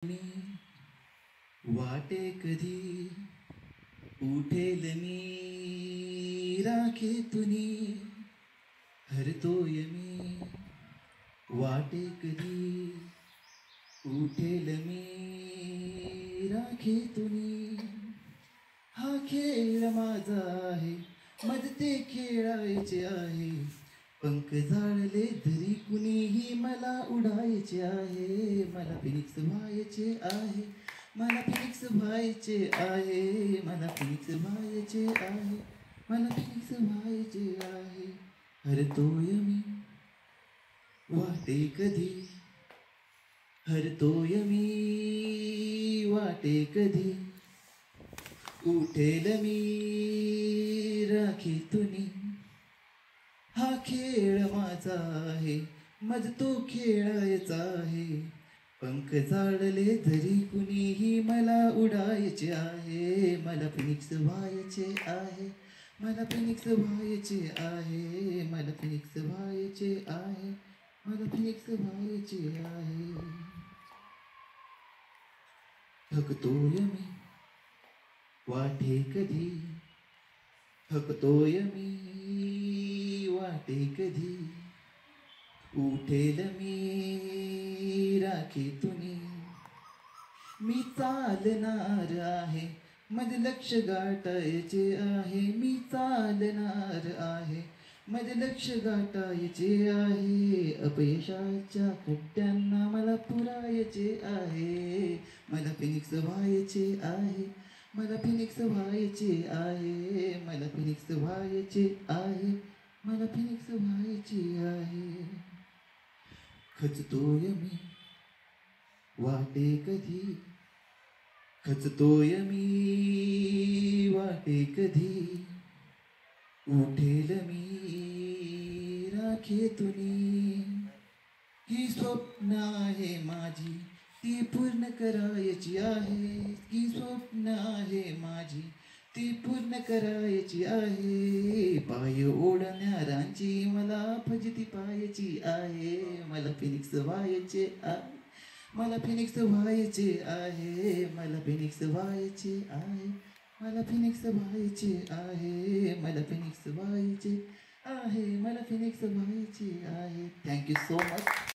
मी वाटे कधी उठेल मी राखेतुनी हरतोय मी वाटे कधी उठेल मी राखेतुनी हा खेळ माझा आहे मधते खेळायचे आहे पंख झाडले तरी कुणीही मला उडायचे आहे मला फिनिक्स व्हायचे आहे मला फिनिक्स व्हायचे आहे मला फिनिक्स व्हायचे आहे मला फिनिक्स व्हायचे आहे हरतोय मी वाटे कधी हरतोय मी वाटे कधी उठेल मी राखीतुनी हा खेळ माझा आहे मज तो खेळायचा आहे पंख झाडले तरी कुणीही मला उडायचे आहे मला फिनिक्स व्हायचे आहे मला फिनिक्स व्हायचे आहे मला फिनिक्स व्हायचे आहे मला फिनिक्स व्हायचे आहे थकतोय मी वाटे कधी थकतोय मी वाटे कधी उठेल मी राखीतुनी मी चालणार आहे माझे लक्ष गाठायचे आहे मी चालणार आहे माझे लक्ष गाठायचे आहे अपयशाच्या खड्ड्यांना मला पुरायचे आहे मला फिनिक्स व्हायचे आहे मला फिनिक्स व्हायचे आहे मला फिनिक्स व्हायचे आहे मला फिनिक्स व्हायचे आहे खचतोय मी वाटे कधी खचतोय मी वाटे कधी उठेल मी राखेतुनी ही स्वप्न आहे माझी ती पूर्ण करायची आहे ही स्वप्न आहे माझी ती पूर्ण करायची आहे पाय ओढणाऱ्यांची मला फजिती पाहायची आहे मला फिनिक्स व्हायचे आहे मला फिनिक्स व्हायचे आहे मला फिनिक्स व्हायचे आहे मला फिनिक्स व्हायचे आहे मला फिनिक्स व्हायचे आहे मला फिनिक्स व्हायचे आहे थँक्यू सो मच